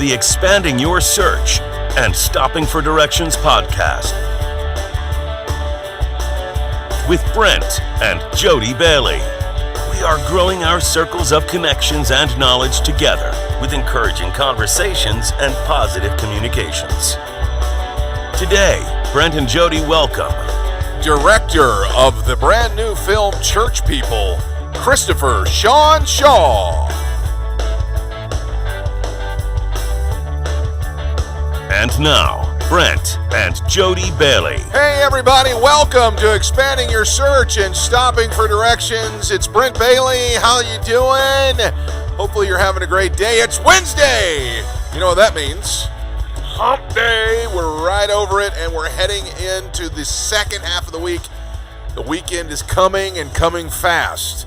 the Expanding Your Search and Stopping for Directions podcast with Brent and Jodibailey. We are growing our circles of connections and knowledge together with encouraging conversations and positive communications. Today, Brent and Jody welcome director of the brand new film Church People, Christopher Shawn Shaw. And now, Brent and Jodibailey. Hey everybody, welcome to Expanding Your Search and Stopping for Directions. It's Brent Bailey. How you doing? Hopefully you're having a great day. It's Wednesday. You know what that means? Hump Day. We're right over it, and we're heading into the second half of the week. The weekend is coming and coming fast.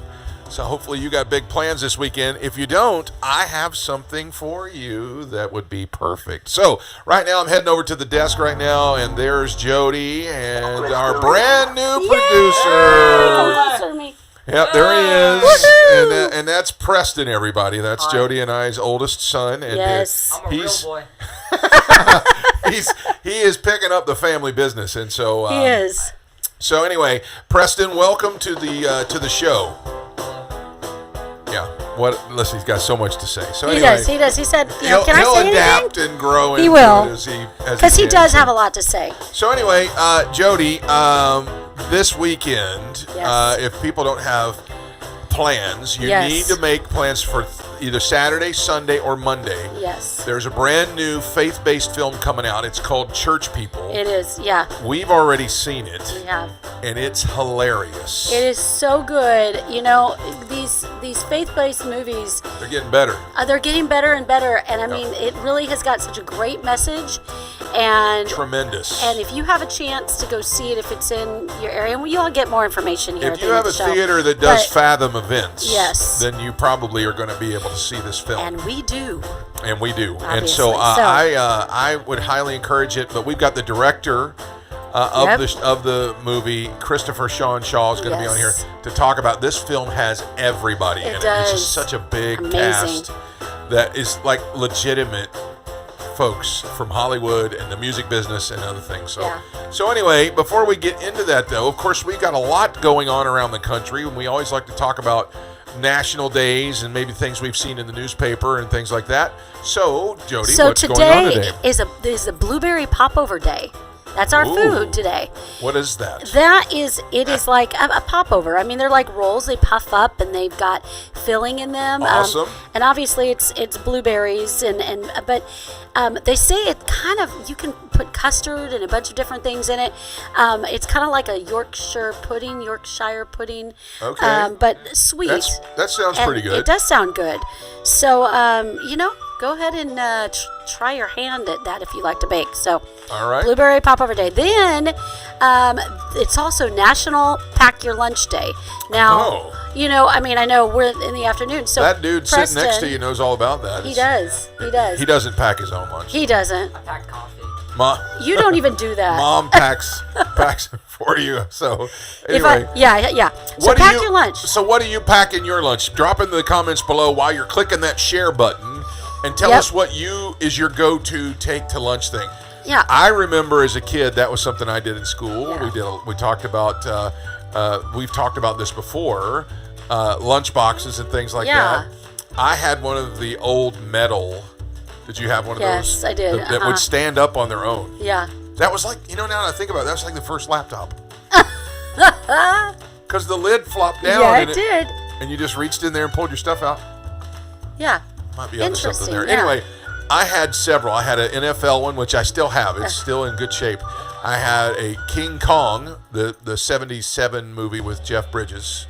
So hopefully you got big plans this weekend. If you don't, I have something for you that would be perfect. So right now I'm heading over to the desk right now, and there's Jody and our brand new producer. Yep, there he is. And that's Preston, everybody. That's Jody and I's oldest son. And yes. I'm a real boy. he is picking up the family business, and so he is. So anyway, Preston, welcome to the show. Yeah. Listen, he's got so much to say. So anyway, he does. He said, he'll adapt and grow. He will, because he does have a lot to say. So anyway, Jody, this weekend, yes. If people don't have plans, you yes. need to make plans for either Saturday, Sunday, or Monday. Yes. There's a brand new faith-based film coming out. It's called Church People. It is, yeah. We've already seen it. We have. And it's hilarious. It is so good. You know, these faith-based movies, they're getting better. They're getting better and better. And I mean, it really has got such a great message. And tremendous. And if you have a chance to go see it, if it's in your area, and you'll get more information here. If you have a theater that does Fathom events, yes. then you probably are going to be able to see this film. And we do. Obviously. And so I would highly encourage it. But we've got the director of the movie, Christopher Shawn Shaw, is going to be on here to talk about. This film has everybody in it. It's just such a big cast that is like legitimate folks from Hollywood and the music business and other things. So anyway, before we get into that, though, of course, we've got a lot going on around the country, and we always like to talk about national days and maybe things we've seen in the newspaper and things like that. So, Jody, what's going on today? So today is a blueberry popover day. That's our food today. What is that? It is like a popover. I mean, they're like rolls. They puff up and they've got filling in them. Awesome. And obviously it's blueberries but they say it kind of, you can put custard and a bunch of different things in it. It's kind of like a Yorkshire pudding. Okay. But sweet. That sounds pretty good. It does sound good. So, go ahead and try your hand at that if you like to bake. So, all right. Blueberry Popover Day. Then, it's also National Pack Your Lunch Day. Now, I know we're in the afternoon. So that dude Preston, sitting next to you knows all about that. He does. He doesn't pack his own lunch. He doesn't. I pack coffee. You don't even do that. Mom packs for you. So anyway, So pack your lunch. So what do you pack in your lunch? Drop in the comments below while you're clicking that share button, and tell us what is your go-to take to lunch thing. Yeah. I remember as a kid that was something I did in school. Yeah. We talked about we've talked about this before, lunch boxes and things like that. I had one of the old metal. Did you have one of those? Yes, I did. That would stand up on their own. Yeah. That was like, now that I think about it, that was like the first laptop. Because the lid flopped down. Yeah, it did. And you just reached in there and pulled your stuff out. Yeah. Might be onto something there. Yeah. Anyway, I had several. I had an NFL one, which I still have. It's still in good shape. I had a King Kong, the 77 movie with Jeff Bridges.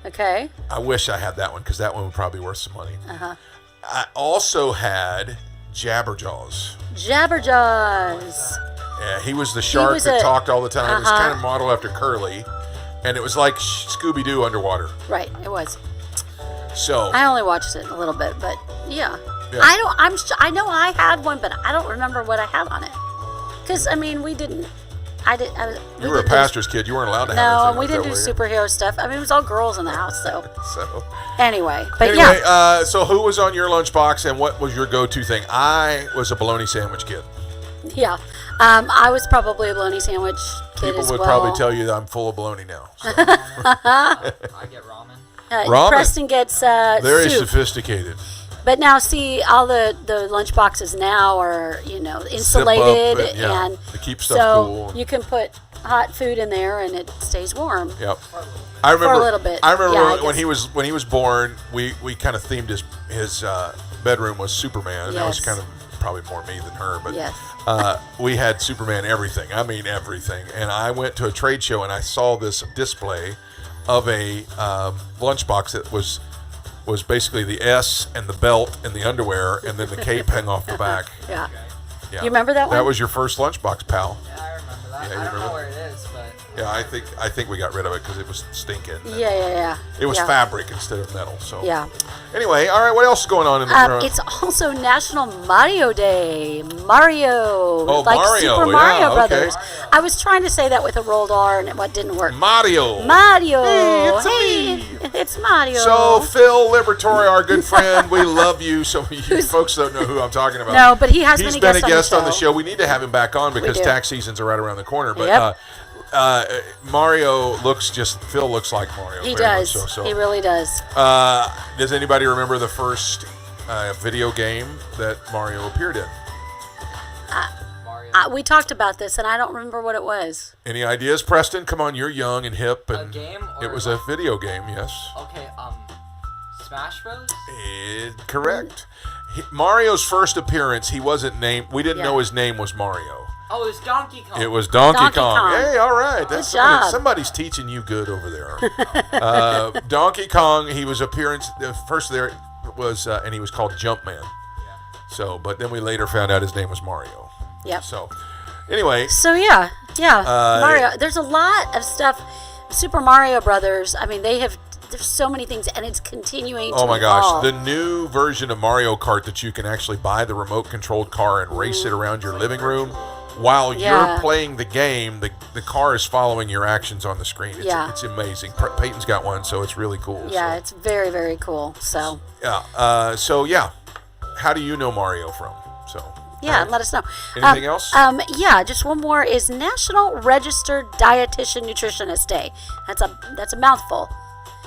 Okay. I wish I had that one because that one would probably be worth some money. Uh-huh. I also had Jabberjaws. Yeah, he was the shark that talked all the time. It was kind of modeled after Curly. And it was like Scooby-Doo underwater. Right, it was. So I only watched it a little bit, but yeah. I know I had one, but I don't remember what I had on it. Because, we didn't. You were a pastor's kid. You weren't allowed to have No, anything and we like didn't that, do were you? superhero stuff. I mean, it was all girls in the house, so. So Anyway, so who was on your lunchbox and what was your go-to thing? I was a bologna sandwich kid. Yeah. I was probably a bologna sandwich kid People as would well. probably tell you that I'm full of bologna now. So. I get ramen. Ramen. Preston gets Very soup. sophisticated. But now, see, all the lunch boxes now are, insulated. Zip up and to keep stuff so cool. you can put hot food in there and it stays warm. Yep. I remember For a little bit. I remember Yeah, I when guess. he was born, we kind of themed his bedroom was Superman, and that was Yes. kind of probably more me than her, but Yes. we had Superman everything. I mean everything. And I went to a trade show and I saw this display of a lunchbox that was basically the S and the belt and the underwear and then the cape hang off the back. Yeah. Yeah. You remember that one? That was your first lunchbox, pal. Yeah, I remember that. Yeah, you I don't remember? know where it is, but Yeah, I think we got rid of it because it was stinking. Yeah. It was yeah. fabric instead of metal. So Yeah. Anyway, all right. What else is going on in the? It's also National Mario Day. Mario. Oh, like Mario, Super yeah, Mario okay. Brothers. I was trying to say that with a rolled R and it didn't work. Mario. Mario. Hey, it's me. It's Mario. So Phil Liberatore, our good friend, we love you. So you folks don't know who I'm talking about. No, but he has He's been a guest on the show. We need to have him back on because do. tax seasons are right around the corner. But Yep. Mario Phil looks like Mario. He very much does. So. He really does. Does anybody remember the first video game that Mario appeared in? Mario. We talked about this, and I don't remember what it was. Any ideas, Preston? Come on, you're young and hip. And game or it was a video game, yes. Okay, Smash Bros? Correct. Mario's first appearance, he wasn't named. We didn't Yeah. know his name was Mario. Oh, it was Donkey Kong. It was Donkey Donkey Kong. Kong. Hey, all right. Good job. Somebody's teaching you good over there. Donkey Kong. He was appearance. The first there was, and he was called Jumpman. Yeah. So, but then we later found out his name was Mario. Yep. So, anyway, So yeah. Mario. There's a lot of stuff. Super Mario Brothers. I mean, there's so many things, and it's continuing to oh my evolve. gosh, the new version of Mario Kart that you can actually buy the remote-controlled car and race it around your living room. While Yeah. you're playing the game, the car is following your actions on the screen. It's amazing. Peyton's got one, so it's really cool. Yeah, so. it's very, very cool. So Yeah. How do you know Mario from? So yeah, let us know. Anything else? Yeah, just one more is National Registered Dietitian Nutritionist Day. That's a mouthful.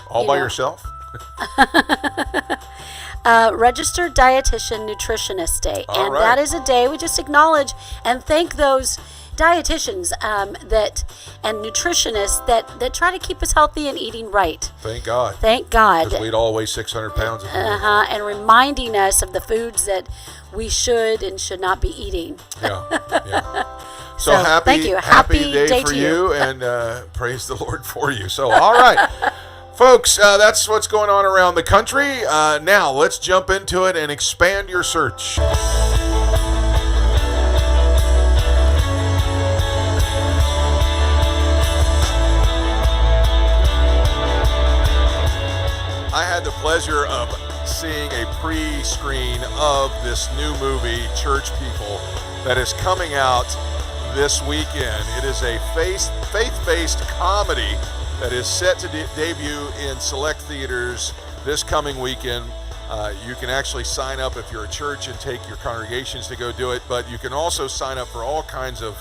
all you by know. yourself? Registered Dietitian Nutritionist Day, All and right. that is a day we just acknowledge and thank those dietitians and nutritionists that try to keep us healthy and eating right. Thank God. Thank God. Because we'd all weigh 600 pounds. If we were- And reminding us of the foods that we should and should not be eating. Yeah. So, So, happy, thank you. happy day for to you, and praise the Lord for you. So, all right. Folks, that's what's going on around the country. Now, let's jump into it and expand your search. I had the pleasure of seeing a pre-screen of this new movie, Church People, that is coming out this weekend. It is a faith-based comedy that is set to debut in select theaters this coming weekend. You can actually sign up if you're a church and take your congregations to go do it, but you can also sign up for all kinds of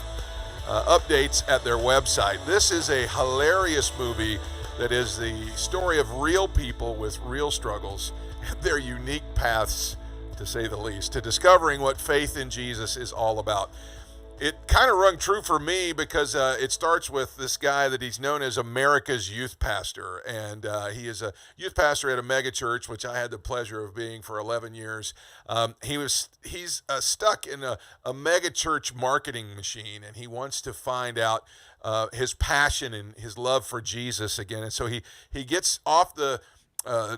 updates at their website. This is a hilarious movie that is the story of real people with real struggles and their unique paths, to say the least, to discovering what faith in Jesus is all about. It kind of rung true for me because it starts with this guy that he's known as America's youth pastor, and he is a youth pastor at a mega church, which I had the pleasure of being for 11 years. He's stuck in a mega church marketing machine, and he wants to find out his passion and his love for Jesus again. And so he gets off the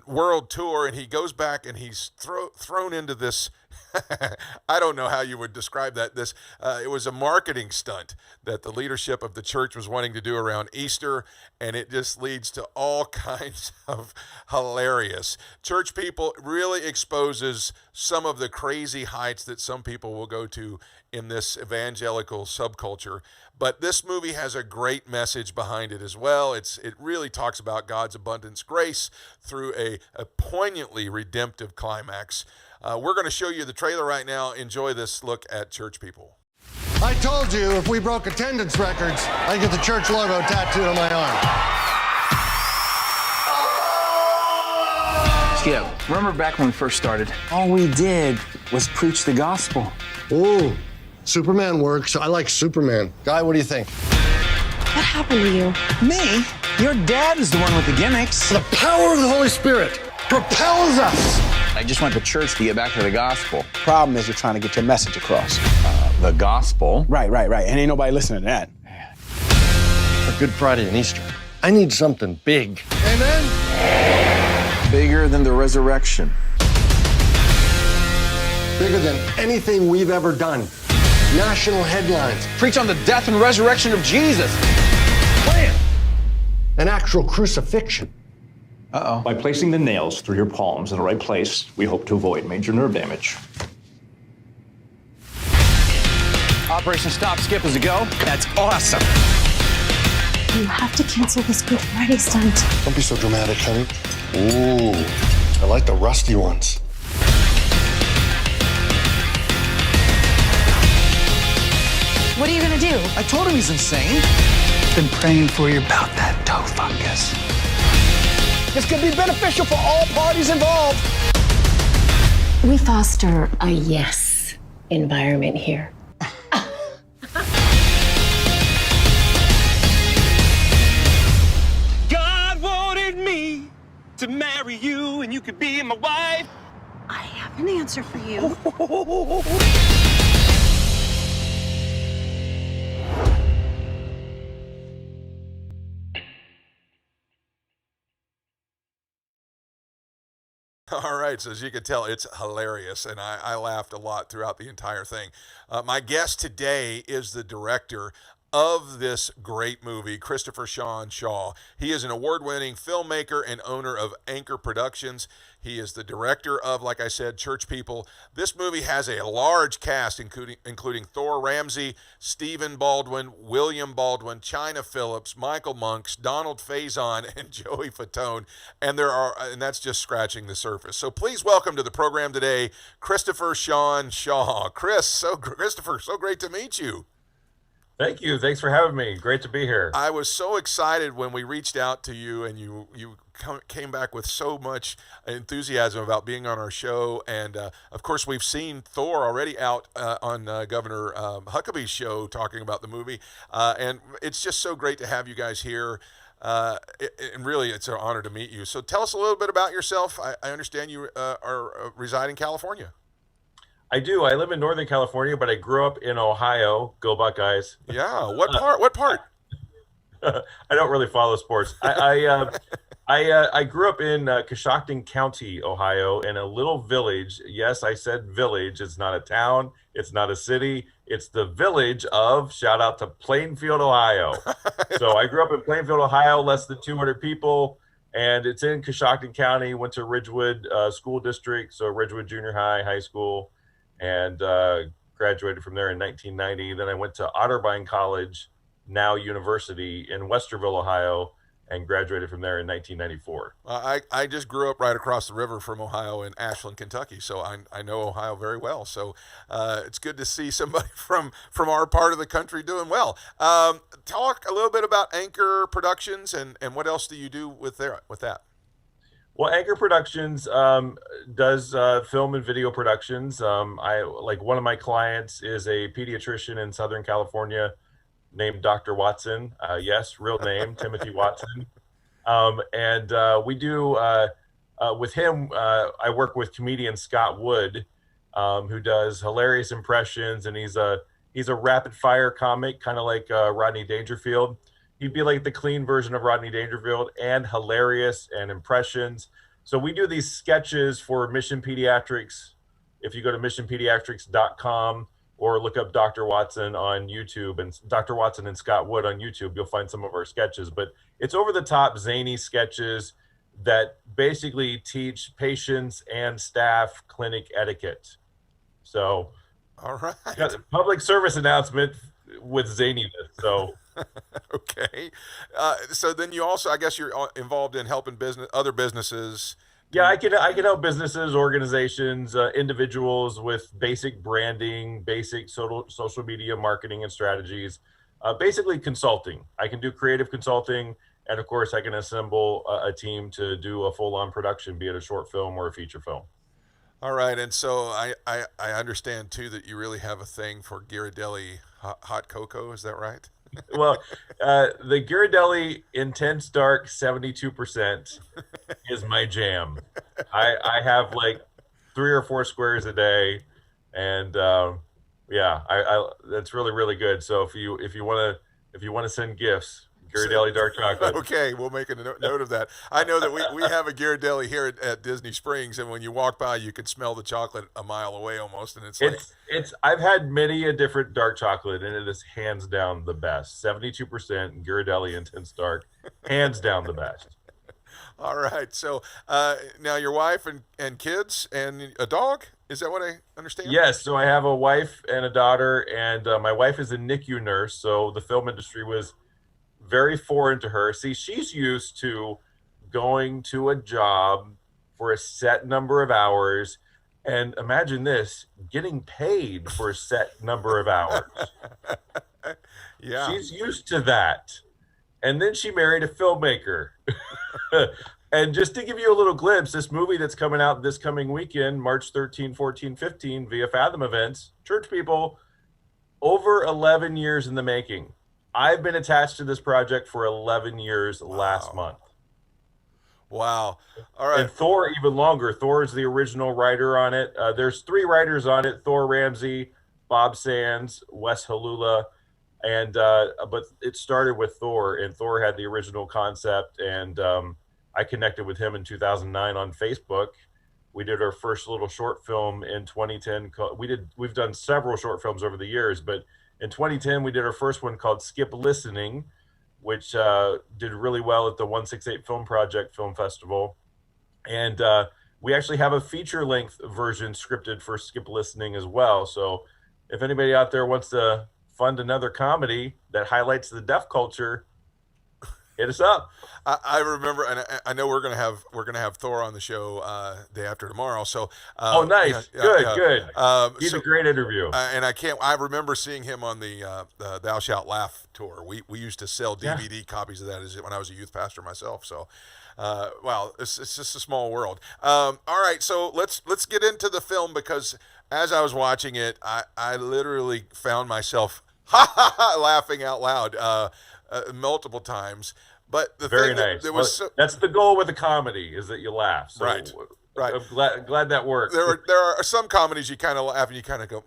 world tour, and he goes back, and he's thrown into this I don't know how you would describe that. It was a marketing stunt that the leadership of the church was wanting to do around Easter, and it just leads to all kinds of hilarious. Church People really exposes some of the crazy heights that some people will go to in this evangelical subculture. But this movie has a great message behind it as well. It really talks about God's abundance grace through a poignantly redemptive climax. We're going to show you the trailer right now. Enjoy this look at Church People. I told you if we broke attendance records, I'd get the church logo tattooed on my arm. Skip, remember back when we first started? All we did was preach the gospel. Ooh, Superman works. I like Superman. Guy, what do you think? What happened to you? Me? Your dad is the one with the gimmicks. The power of the Holy Spirit propels us. I just want the church to get back to the gospel. Problem is, you're trying to get your message across. The gospel? Right. And ain't nobody listening to that. For Good Friday and Easter, I need something big. Amen? Bigger than the resurrection. Bigger than anything we've ever done. National headlines. Preach on the death and resurrection of Jesus. Bam! An actual crucifixion. Uh-oh. By placing the nails through your palms in the right place, we hope to avoid major nerve damage. Operation Stop Skip is a go. That's awesome. You have to cancel this Good Friday stunt. Don't be so dramatic, honey. Ooh, I like the rusty ones. What are you gonna do? I told him he's insane. Been praying for you about that toe fungus. This could be beneficial for all parties involved. We foster a yes environment here. God wanted me to marry you and you could be my wife. I have an answer for you. All right, so as you can tell, it's hilarious, and I laughed a lot throughout the entire thing. My guest today is the director of this great movie, Christopher Shawn Shaw. He is an award-winning filmmaker and owner of Anchor Productions. He is the director of, like I said, Church People. This movie has a large cast, including Thor Ramsey, Stephen Baldwin, William Baldwin, Chynna Phillips, Michael Monks, Donald Faison, and Joey Fatone. And that's just scratching the surface. So please welcome to the program today, Christopher Shawn Shaw. Christopher, so great to meet you. Thank you. Thanks for having me. Great to be here. I was so excited when we reached out to you, and you came back with so much enthusiasm about being on our show. And of course, we've seen Thor already out on Governor Huckabee's show talking about the movie. And it's just so great to have you guys here. And really, it's an honor to meet you. So tell us a little bit about yourself. I understand you reside in California. I do. I live in Northern California, but I grew up in Ohio. Go Buckeyes. Yeah. What part? What part? I don't really follow sports. I grew up in Coshocton County, Ohio, in a little village. Yes, I said village. It's not a town. It's not a city. It's the village of, shout out to Plainfield, Ohio. So I grew up in Plainfield, Ohio, less than 200 people. And it's in Coshocton County. Went to Ridgewood School District, so Ridgewood Junior High School. And graduated from there in 1990. Then I went to Otterbein College, now University, in Westerville, Ohio, and graduated from there in 1994. I just grew up right across the river from Ohio in Ashland, Kentucky, so I know Ohio very well. So it's good to see somebody from our part of the country doing well. Talk a little bit about Anchor Productions and what else do you do with that? Well, Anchor Productions does film and video productions. One of my clients is a pediatrician in Southern California named Dr. Watson. Yes, real name, Timothy Watson. We do, with him, I work with comedian Scott Wood, who does hilarious impressions, and he's a rapid fire comic, kind of like Rodney Dangerfield. He'd be like the clean version of Rodney Dangerfield and hilarious and impressions. So we do these sketches for Mission Pediatrics if you go to missionpediatrics.com or look up Dr. Watson on YouTube and Dr. Watson and Scott Wood on YouTube, you'll find some of our sketches. But it's over the top, zany sketches that basically teach patients and staff clinic etiquette. So, all right, public service announcement with zaniness. So, okay. So then you also, I guess, you're involved in helping other businesses. Yeah, I can help businesses, organizations, individuals with basic branding, basic social media marketing and strategies, basically consulting. I can do creative consulting, and of course, I can assemble a team to do a full-on production, be it a short film or a feature film. All right, and so I understand too that you really have a thing for Ghirardelli hot cocoa. Is that right? Well, the Ghirardelli Intense Dark 72% is my jam. I have like 3 or 4 squares a day, and I that's really, really good. So if you want to send gifts, Ghirardelli dark chocolate. Okay, we'll make a note of that. I know that we have a Ghirardelli here at Disney Springs, and when you walk by, you can smell the chocolate a mile away almost, and it's I've had many a different dark chocolate, and it is hands down the best. 72% Ghirardelli Intense Dark, hands down the best. All right, so now your wife and kids and a dog, is that what I understand? Yes, so I have a wife and a daughter, and my wife is a NICU nurse, so the film industry was very foreign to her. See, she's used to going to a job for a set number of hours, and imagine this, getting paid for a set number of hours. Yeah. She's used to that. And then she married a filmmaker. And just to give you a little glimpse, this movie that's coming out this coming weekend, March 13, 14, 15, via Fathom Events, church people, over 11 years in the making. I've been attached to this project for 11 years last month. Wow. All right. And Thor even longer. Thor is the original writer on it. There's 3 writers on it: Thor Ramsey, Bob Sands, Wes Halula. And but it started with Thor, and Thor had the original concept, and I connected with him in 2009 on Facebook. We did our first little short film in 2010. We've done several short films over the years, but in 2010, we did our first one called Skip Listening, which did really well at the 168 Film Project Film Festival. And we actually have a feature-length version scripted for Skip Listening as well. So if anybody out there wants to fund another comedy that highlights the deaf culture, hit us up. I remember, and I know we're gonna have Thor on the show day after tomorrow. So oh, nice, good. He's a great interview. And I remember seeing him on the Thou Shalt Laugh tour. We used to sell DVD copies of that when I was a youth pastor myself. So, wow, it's just a small world. All right, so let's get into the film, because as I was watching it, I literally found myself laughing out loud multiple times. But the Very thing nice. that was that's the goal with a comedy, is that you laugh. So right. I'm glad that worked. There are some comedies you kind of laugh and you kind of go,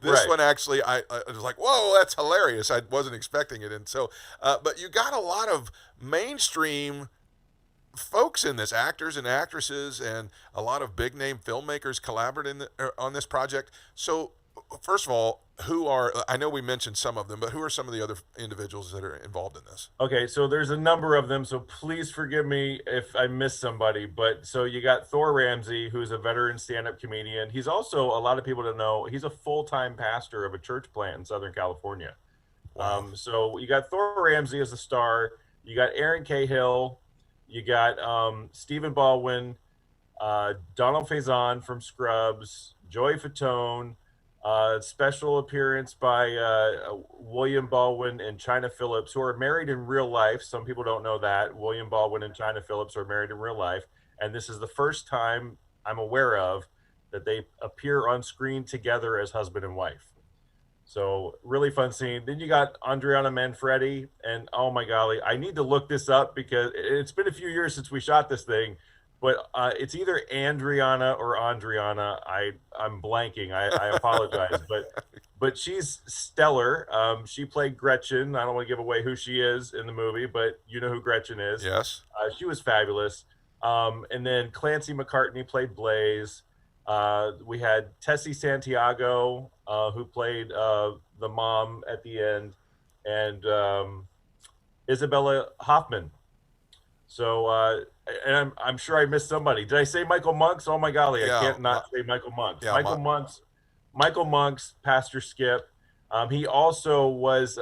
This one actually, I was like, whoa, that's hilarious. I wasn't expecting it. And so, but you got a lot of mainstream folks in this, actors and actresses, and a lot of big name filmmakers collaborating on this project. So first of all, I know we mentioned some of them, but who are some of the other individuals that are involved in this? Okay, so there's a number of them, so please forgive me if I miss somebody. But so you got Thor Ramsey, who's a veteran stand-up comedian. He's also, a lot of people don't know, he's a full-time pastor of a church plant in Southern California. Wow. So you got Thor Ramsey as a star. You got Aaron Cahill. You got Stephen Baldwin, Donald Faison from Scrubs, Joey Fatone, special appearance by William Baldwin and Chynna Phillips, who are married in real life. Some people don't know that. William Baldwin and Chynna Phillips are married in real life. And this is the first time I'm aware of that they appear on screen together as husband and wife. So really fun scene. Then you got Adriana Manfredi, and oh my golly, I need to look this up because it's been a few years since we shot this thing. But it's either Andriana or Andriana. I'm blanking. I apologize. But she's stellar. She played Gretchen. I don't want to give away who she is in the movie, but you know who Gretchen is. Yes. She was fabulous. And then Clancy McCartney played Blaze. We had Tessie Santiago, who played the mom at the end, and Isabella Hoffman. So, and I'm sure I missed somebody. Did I say Michael Monks? Oh my golly, I can't not say Michael Monks. Yeah, Michael Monks, Pastor Skip. He also was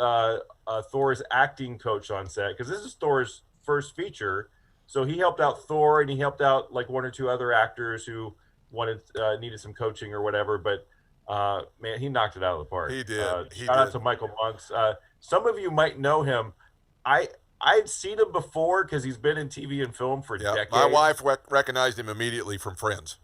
Thor's acting coach on set, because this is Thor's first feature. So he helped out Thor, and he helped out like one or two other actors who needed some coaching or whatever. But man, he knocked it out of the park. He did. Shout out to Michael Monks. Some of you might know him. I'd seen him before because he's been in TV and film for decades. My wife recognized him immediately from Friends.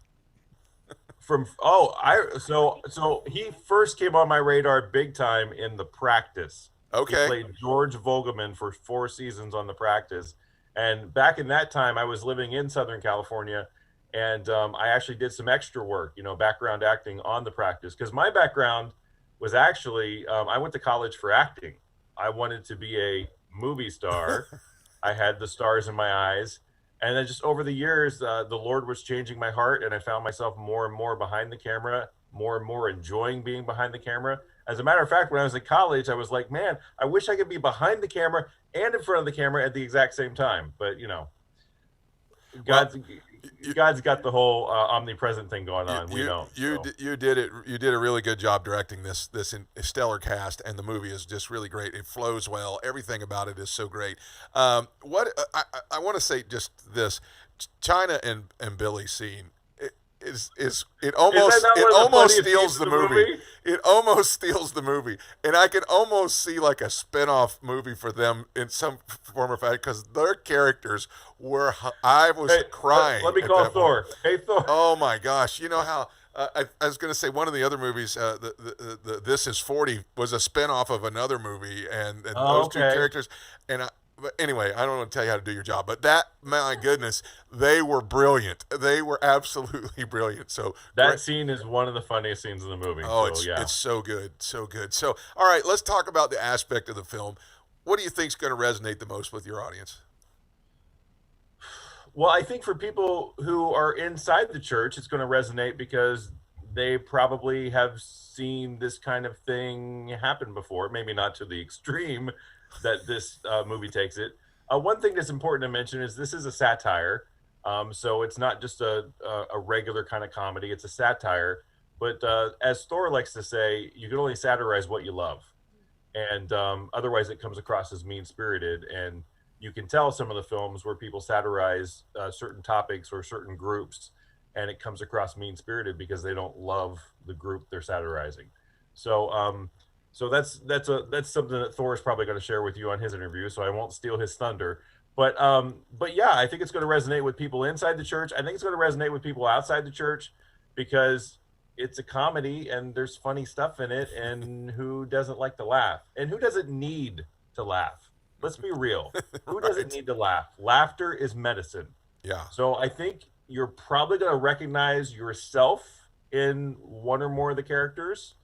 So he first came on my radar big time in The Practice. Okay. He played George Vogelman for 4 seasons on The Practice. And back in that time, I was living in Southern California, and I actually did some extra work, background acting on The Practice, because my background was actually, I went to college for acting. I wanted to be a movie star. I had the stars in my eyes. And then just over the years, the Lord was changing my heart, and I found myself more and more behind the camera, more and more enjoying being behind the camera. As a matter of fact, when I was in college, I was like, man, I wish I could be behind the camera and in front of the camera at the exact same time. But, God's got the whole omnipresent thing going on. We don't. You did it. You did a really good job directing this stellar cast, and the movie is just really great. It flows well. Everything about it is so great. I want to say just this: Chynna and Billy scene. It almost steals the movie. It almost steals the movie, and I can almost see like a spin-off movie for them in some form or fashion, because their characters were. I was crying. Let me call Thor. Hey, Thor. Oh my gosh! You know how I was going to say one of the other movies, the This Is 40, was a spin-off of another movie, and those two characters, But anyway, I don't want to tell you how to do your job, but my goodness, they were brilliant. They were absolutely brilliant. So that scene is one of the funniest scenes in the movie. Oh, it's so good, so good. So, all right, let's talk about the aspect of the film. What do you think is going to resonate the most with your audience? Well, I think for people who are inside the church, it's going to resonate because they probably have seen this kind of thing happen before, maybe not to the extreme that this movie takes it. One thing that's important to mention is this is a satire. So it's not just a regular kind of comedy. It's a satire. But as Thor likes to say, you can only satirize what you love. And otherwise it comes across as mean-spirited. And you can tell some of the films where people satirize certain topics or certain groups, and it comes across mean-spirited because they don't love the group they're satirizing. So that's something that Thor is probably going to share with you on his interview, so I won't steal his thunder. But yeah, I think it's going to resonate with people inside the church. I think it's going to resonate with people outside the church because it's a comedy and there's funny stuff in it, and who doesn't like to laugh? And who doesn't need to laugh? Let's be real. Who doesn't need to laugh? Laughter is medicine. Yeah. So I think you're probably going to recognize yourself in one or more of the characters.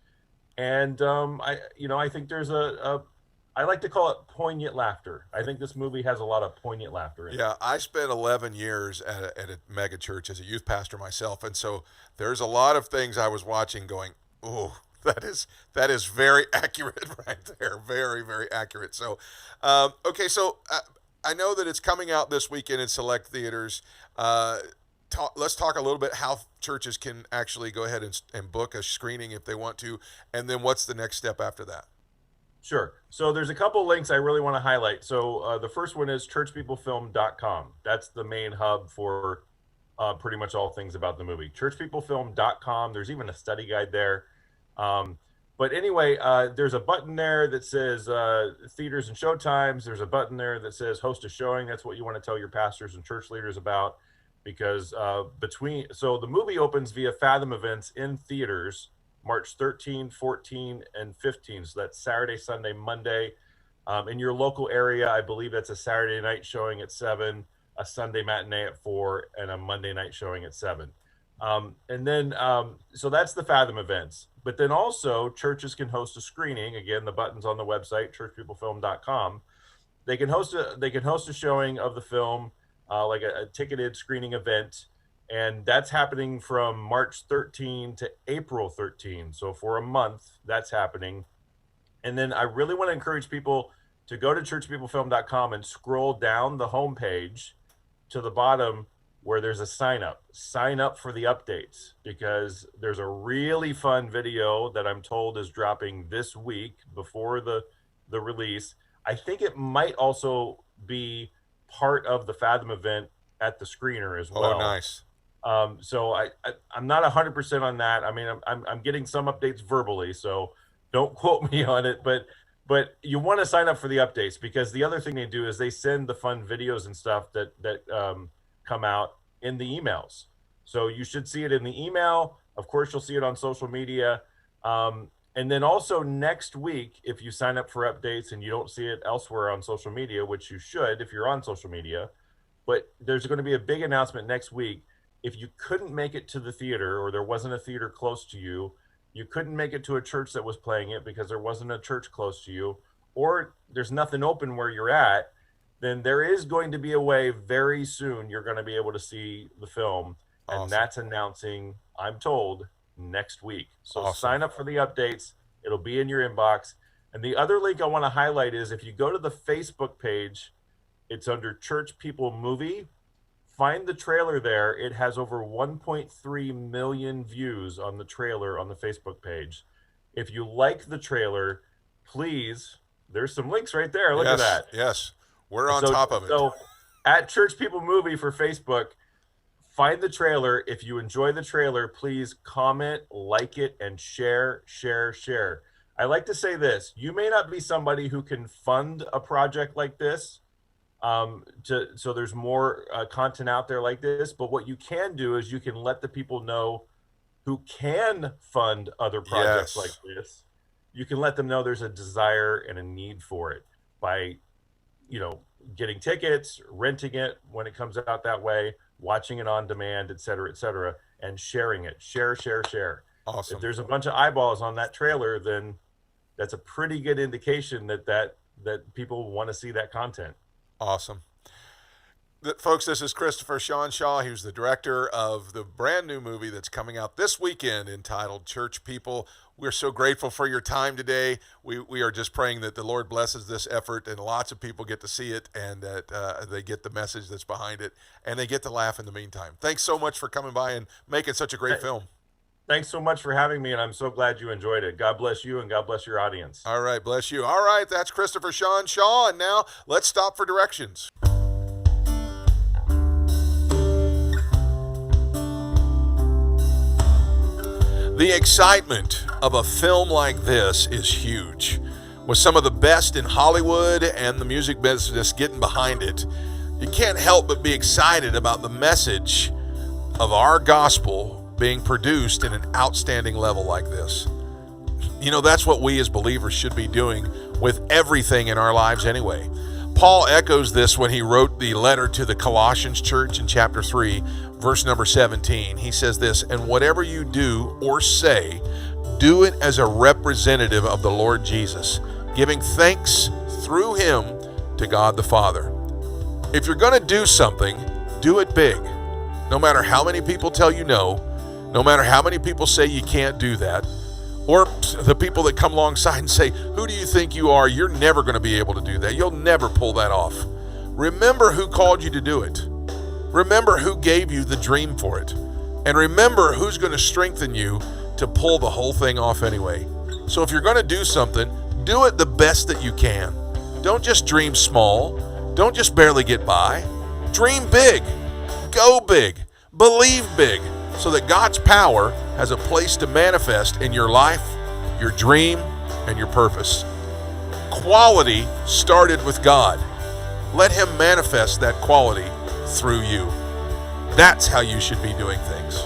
And I think there's I like to call it poignant laughter. I think this movie has a lot of poignant laughter in it. Yeah, I spent 11 years at a mega church as a youth pastor myself, and so there's a lot of things I was watching going, oh, that is very accurate right there, very, very accurate. So, okay, so I know that it's coming out this weekend in select theaters. Let's talk a little bit how churches can actually go ahead and book a screening if they want to, and then what's the next step after that? Sure. So there's a couple links I really want to highlight. So the first one is churchpeoplefilm.com. That's the main hub for pretty much all things about the movie. churchpeoplefilm.com. There's even a study guide there. But anyway, there's a button there that says theaters and showtimes. There's a button there that says host a showing. That's what you want to tell your pastors and church leaders about. Because so the movie opens via Fathom Events in theaters March 13, 14, and 15. So that's Saturday, Sunday, Monday. In your local area, I believe that's a Saturday night showing at 7, a Sunday matinee at 4, and a Monday night showing at 7. And then, so that's the Fathom Events. But then also, churches can host a screening. Again, the button's on the website, churchpeoplefilm.com. They can host a showing of the film, like a ticketed screening event, And that's happening from March 13 to April 13. So for a month, that's happening. And then I really want to encourage people to go to churchpeoplefilm.com and scroll down the homepage to the bottom where there's a sign up for the updates, because there's a really fun video that I'm told is dropping this week before the release. I think it might also be part of the Fathom event at the screener as well. Oh, nice. So I'm not 100% on that. I mean, I'm getting some updates verbally, so don't quote me on it, but you want to sign up for the updates, because the other thing they do is they send the fun videos and stuff that come out in the emails. So you should see it in the email. Of course, you'll see it on social media. And then also next week, if you sign up for updates and you don't see it elsewhere on social media, which you should if you're on social media, but there's going to be a big announcement next week. If you couldn't make it to the theater, or there wasn't a theater close to you, you couldn't make it to a church that was playing it because there wasn't a church close to you, or there's nothing open where you're at, then there is going to be a way very soon you're going to be able to see the film. Awesome. And that's announcing, I'm told, next week. So Awesome. Sign up for the updates. It'll be in your inbox. And the other link I want to highlight is if you go to the Facebook page, it's under Church People Movie. Find the trailer there. It has over 1.3 million views on the trailer on the Facebook page. If you like the trailer, please, there's some links right there. Look at that. Yes, we're on top of it. So at Church People Movie for Facebook, find the trailer. If you enjoy the trailer, please comment, like it, and share. I like to say this. You may not be somebody who can fund a project like this, so there's more content out there like this, but what you can do is you can let the people know who can fund other projects like this. You can let them know there's a desire and a need for it by, getting tickets, renting it when it comes out that way, watching it on demand, et cetera, and sharing it. Share. Awesome. If there's a bunch of eyeballs on that trailer, then that's a pretty good indication that people want to see that content. Awesome. Folks, this is Christopher Shawn Shaw. He was the director of the brand new movie that's coming out this weekend entitled Church People. We're so grateful for your time today. We are just praying that the Lord blesses this effort and lots of people get to see it, and that they get the message that's behind it, and they get to laugh in the meantime. Thanks so much for coming by and making such a great film. Thanks so much for having me, and I'm so glad you enjoyed it. God bless you, and God bless your audience. All right, bless you. All right, that's Christopher Shawn Shaw, and now let's stop for directions. The excitement of a film like this is huge. With some of the best in Hollywood and the music business getting behind it, you can't help but be excited about the message of our gospel being produced in an outstanding level like this. That's what we as believers should be doing with everything in our lives anyway. Paul echoes this when he wrote the letter to the Colossians church in chapter 3, verse number 17. He says this, "And whatever you do or say, do it as a representative of the Lord Jesus, giving thanks through him to God the Father." If you're going to do something, do it big. No matter how many people tell you no matter how many people say you can't do that, or the people that come alongside and say, "Who do you think you are? You're never going to be able to do that. You'll never pull that off." Remember who called you to do it. Remember who gave you the dream for it. And remember who's going to strengthen you to pull the whole thing off anyway. So if you're going to do something, do it the best that you can. Don't just dream small. Don't just barely get by. Dream big. Go big. Believe big, so that God's power has a place to manifest in your life, your dream, and your purpose. Quality started with God. Let him manifest that quality through you. That's how you should be doing things.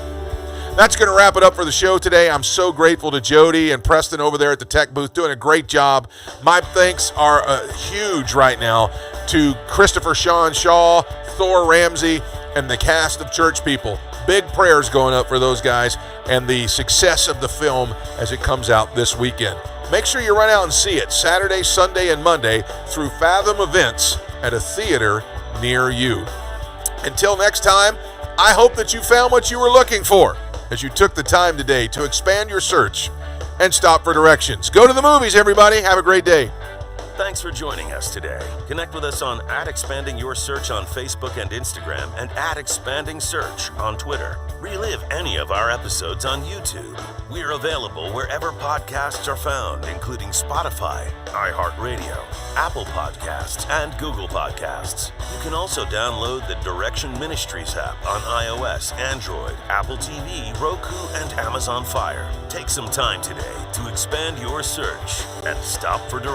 That's going to wrap it up for the show today. I'm so grateful to Jody and Preston over there at the tech booth doing a great job. My thanks are huge right now to Christopher Shawn Shaw, Thor Ramsey, and the cast of Church People. Big prayers going up for those guys and the success of the film as it comes out this weekend. Make sure you run out and see it Saturday, Sunday, and Monday through Fathom Events at a theater near you. Until next time, I hope that you found what you were looking for as you took the time today to expand your search and stop for directions. Go to the movies, everybody. Have a great day. Thanks for joining us today. Connect with us on @expandingyoursearch on Facebook and Instagram and @expandingsearch on Twitter. Relive any of our episodes on YouTube. We're available wherever podcasts are found, including Spotify, iHeartRadio, Apple Podcasts, and Google Podcasts. You can also download the Direction Ministries app on iOS, Android, Apple TV, Roku, and Amazon Fire. Take some time today to expand your search and stop for directions.